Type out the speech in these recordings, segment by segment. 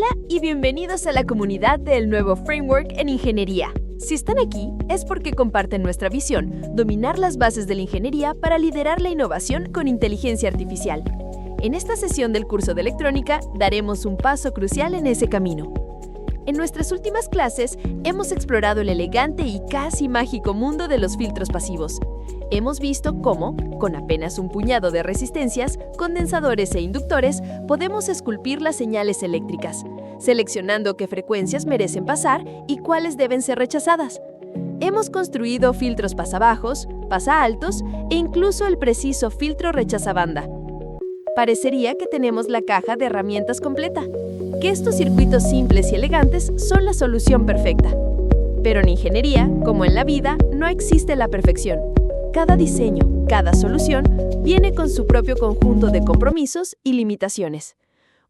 Hola y bienvenidos a la comunidad del nuevo Framework en Ingeniería. Si están aquí, es porque comparten nuestra visión, dominar las bases de la ingeniería para liderar la innovación con inteligencia artificial. En esta sesión del curso de electrónica, daremos un paso crucial en ese camino. En nuestras últimas clases, hemos explorado el elegante y casi mágico mundo de los filtros pasivos. Hemos visto cómo, con apenas un puñado de resistencias, condensadores e inductores, podemos esculpir las señales eléctricas, seleccionando qué frecuencias merecen pasar y cuáles deben ser rechazadas. Hemos construido filtros pasabajos, pasaaltos e incluso el preciso filtro rechazabanda. Parecería que tenemos la caja de herramientas completa, que estos circuitos simples y elegantes son la solución perfecta. Pero en ingeniería, como en la vida, no existe la perfección. Cada diseño, cada solución, viene con su propio conjunto de compromisos y limitaciones.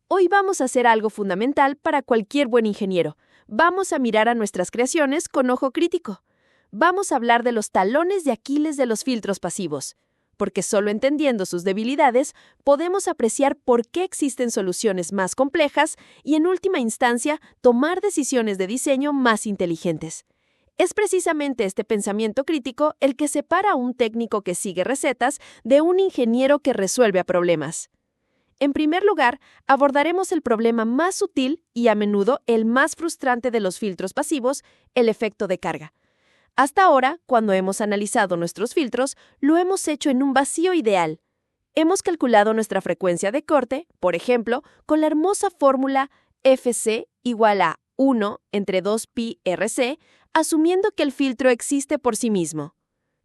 Hoy vamos a hacer algo fundamental para cualquier buen ingeniero. Vamos a mirar a nuestras creaciones con ojo crítico. Vamos a hablar de los talones de Aquiles de los filtros pasivos, porque solo entendiendo sus debilidades podemos apreciar por qué existen soluciones más complejas y, en última instancia, tomar decisiones de diseño más inteligentes. Es precisamente este pensamiento crítico el que separa a un técnico que sigue recetas de un ingeniero que resuelve problemas. En primer lugar, abordaremos el problema más sutil y a menudo el más frustrante de los filtros pasivos, el efecto de carga. Hasta ahora, cuando hemos analizado nuestros filtros, lo hemos hecho en un vacío ideal. Hemos calculado nuestra frecuencia de corte, por ejemplo, con la hermosa fórmula Fc igual a 1 entre 2pi Rc, asumiendo que el filtro existe por sí mismo.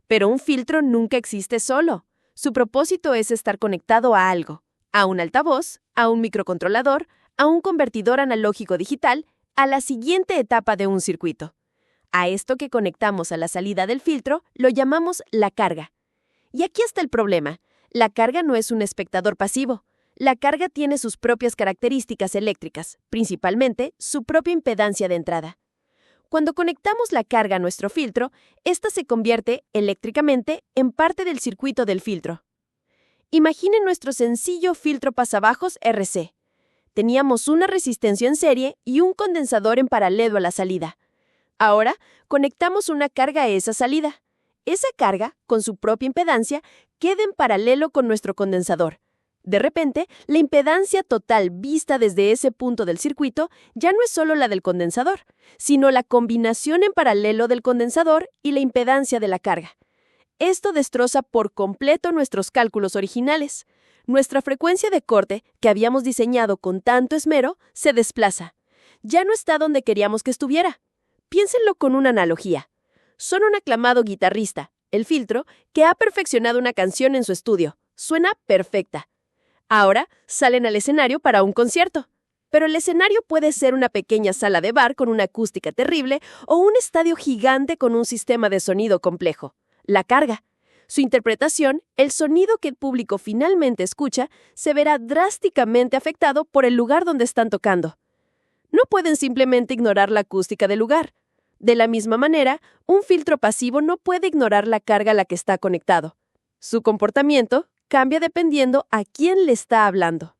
Pero un filtro nunca existe solo. Su propósito es estar conectado a algo, a un altavoz, a un microcontrolador, a un convertidor analógico digital, a la siguiente etapa de un circuito. A esto que conectamos a la salida del filtro lo llamamos la carga. Y aquí está el problema. La carga no es un espectador pasivo. La carga tiene sus propias características eléctricas, principalmente su propia impedancia de entrada. Cuando conectamos la carga a nuestro filtro, ésta se convierte, eléctricamente, en parte del circuito del filtro. Imaginen nuestro sencillo filtro pasabajos RC. Teníamos una resistencia en serie y un condensador en paralelo a la salida. Ahora, conectamos una carga a esa salida. Esa carga, con su propia impedancia, queda en paralelo con nuestro condensador. De repente, la impedancia total vista desde ese punto del circuito ya no es solo la del condensador, sino la combinación en paralelo del condensador y la impedancia de la carga. Esto destroza por completo nuestros cálculos originales. Nuestra frecuencia de corte, que habíamos diseñado con tanto esmero, se desplaza. Ya no está donde queríamos que estuviera. Piénsenlo con una analogía. Son un aclamado guitarrista, el filtro, que ha perfeccionado una canción en su estudio. Suena perfecta. Ahora salen al escenario para un concierto. Pero el escenario puede ser una pequeña sala de bar con una acústica terrible o un estadio gigante con un sistema de sonido complejo. La carga. Su interpretación, el sonido que el público finalmente escucha, se verá drásticamente afectado por el lugar donde están tocando. No pueden simplemente ignorar la acústica del lugar. De la misma manera, un filtro pasivo no puede ignorar la carga a la que está conectado. Su comportamiento cambia dependiendo a quién le está hablando.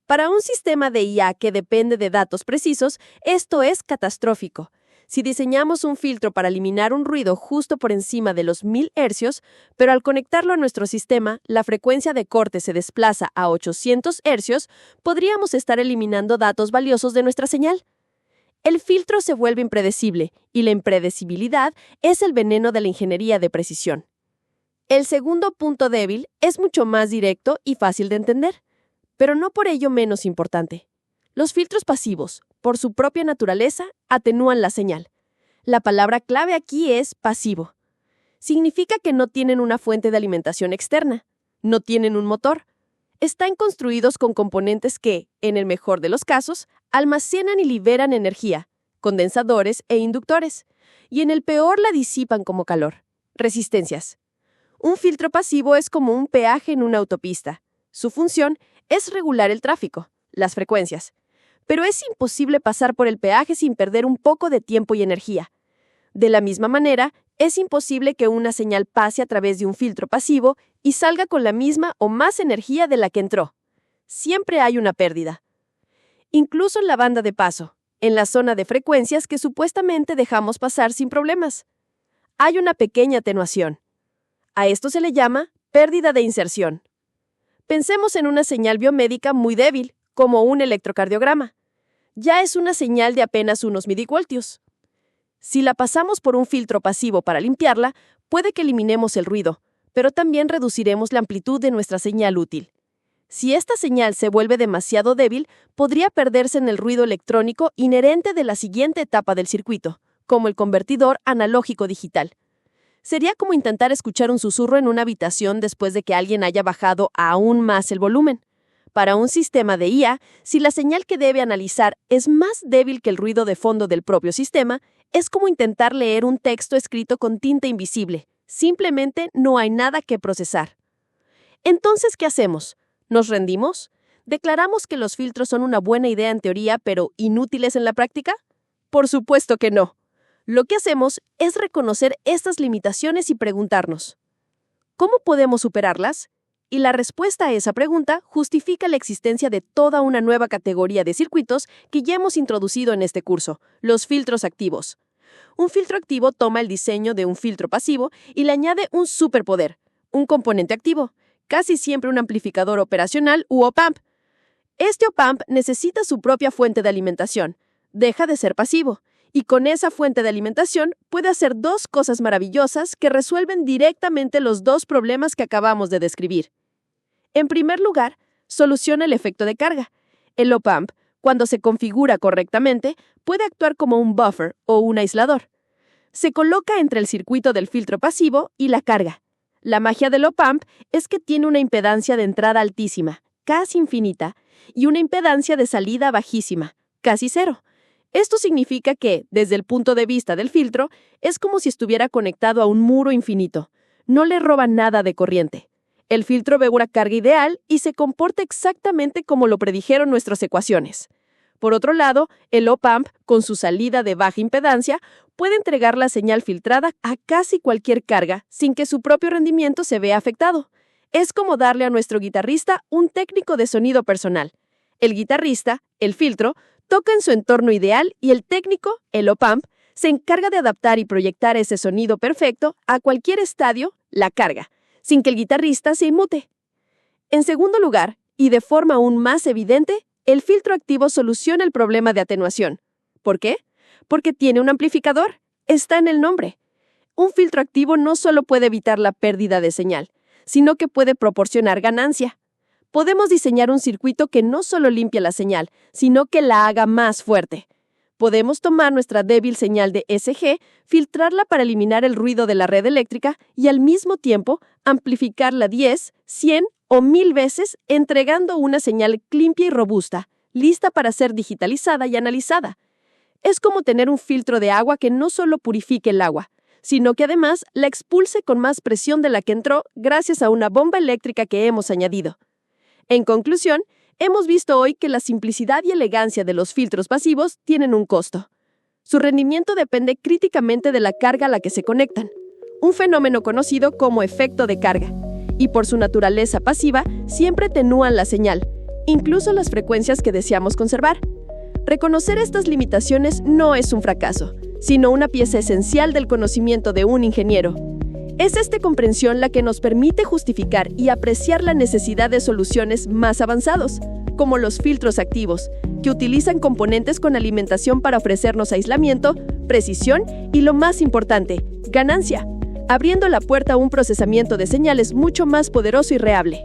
Para un sistema de IA que depende de datos precisos, esto es catastrófico. Si diseñamos un filtro para eliminar un ruido justo por encima de los 1000 Hz, pero al conectarlo a nuestro sistema, la frecuencia de corte se desplaza a 800 Hz, podríamos estar eliminando datos valiosos de nuestra señal. El filtro se vuelve impredecible, y la impredecibilidad es el veneno de la ingeniería de precisión. El segundo punto débil es mucho más directo y fácil de entender, pero no por ello menos importante. Los filtros pasivos, por su propia naturaleza, atenúan la señal. La palabra clave aquí es pasivo. Significa que no tienen una fuente de alimentación externa, no tienen un motor. Están construidos con componentes que, en el mejor de los casos, almacenan y liberan energía, condensadores e inductores, y en el peor la disipan como calor, resistencias. Un filtro pasivo es como un peaje en una autopista. Su función es regular el tráfico, las frecuencias. Pero es imposible pasar por el peaje sin perder un poco de tiempo y energía. De la misma manera, es imposible que una señal pase a través de un filtro pasivo y salga con la misma o más energía de la que entró. Siempre hay una pérdida. incluso en la banda de paso, en la zona de frecuencias que supuestamente dejamos pasar sin problemas. Hay una pequeña atenuación. A esto se le llama pérdida de inserción. Pensemos en una señal biomédica muy débil, como un electrocardiograma. Ya es una señal de apenas unos milivoltios. Si la pasamos por un filtro pasivo para limpiarla, puede que eliminemos el ruido, pero también reduciremos la amplitud de nuestra señal útil. Si esta señal se vuelve demasiado débil, podría perderse en el ruido electrónico inherente de la siguiente etapa del circuito, como el convertidor analógico digital. Sería como intentar escuchar un susurro en una habitación después de que alguien haya bajado aún más el volumen. Para un sistema de IA, si la señal que debe analizar es más débil que el ruido de fondo del propio sistema, es como intentar leer un texto escrito con tinta invisible. Simplemente no hay nada que procesar. Entonces, ¿qué hacemos? ¿Nos rendimos? ¿Declaramos que los filtros son una buena idea en teoría, pero inútiles en la práctica? Por supuesto que no. Lo que hacemos es reconocer estas limitaciones y preguntarnos, ¿cómo podemos superarlas? Y la respuesta a esa pregunta justifica la existencia de toda una nueva categoría de circuitos que ya hemos introducido en este curso, los filtros activos. Un filtro activo toma el diseño de un filtro pasivo y le añade un superpoder, un componente activo, casi siempre un amplificador operacional u op-amp. Este op-amp necesita su propia fuente de alimentación, deja de ser pasivo, y con esa fuente de alimentación puede hacer dos cosas maravillosas que resuelven directamente los dos problemas que acabamos de describir. En primer lugar, soluciona el efecto de carga. El op-amp, cuando se configura correctamente, puede actuar como un buffer o un aislador. Se coloca entre el circuito del filtro pasivo y la carga. La magia del op-amp es que tiene una impedancia de entrada altísima, casi infinita, y una impedancia de salida bajísima, casi cero. Esto significa que, desde el punto de vista del filtro, es como si estuviera conectado a un muro infinito. No le roba nada de corriente. El filtro ve una carga ideal y se comporta exactamente como lo predijeron nuestras ecuaciones. Por otro lado, el op-amp, con su salida de baja impedancia, puede entregar la señal filtrada a casi cualquier carga sin que su propio rendimiento se vea afectado. Es como darle a nuestro guitarrista un técnico de sonido personal. El guitarrista, el filtro, toca en su entorno ideal y el técnico, el op-amp, se encarga de adaptar y proyectar ese sonido perfecto a cualquier estadio, la carga, sin que el guitarrista se inmute. En segundo lugar, y de forma aún más evidente, el filtro activo soluciona el problema de atenuación. ¿Por qué? Porque tiene un amplificador. Está en el nombre. Un filtro activo no solo puede evitar la pérdida de señal, sino que puede proporcionar ganancia. Podemos diseñar un circuito que no solo limpia la señal, sino que la haga más fuerte. Podemos tomar nuestra débil señal de SG, filtrarla para eliminar el ruido de la red eléctrica y al mismo tiempo amplificarla 10, 100 o 1000 veces, entregando una señal limpia y robusta, lista para ser digitalizada y analizada. Es como tener un filtro de agua que no solo purifique el agua, sino que además la expulse con más presión de la que entró gracias a una bomba eléctrica que hemos añadido. En conclusión, hemos visto hoy que la simplicidad y elegancia de los filtros pasivos tienen un costo. Su rendimiento depende críticamente de la carga a la que se conectan, un fenómeno conocido como efecto de carga, y por su naturaleza pasiva siempre atenúan la señal, incluso las frecuencias que deseamos conservar. Reconocer estas limitaciones no es un fracaso, sino una pieza esencial del conocimiento de un ingeniero. Es esta comprensión la que nos permite justificar y apreciar la necesidad de soluciones más avanzados, como los filtros activos, que utilizan componentes con alimentación para ofrecernos aislamiento, precisión y, lo más importante, ganancia, abriendo la puerta a un procesamiento de señales mucho más poderoso y reable.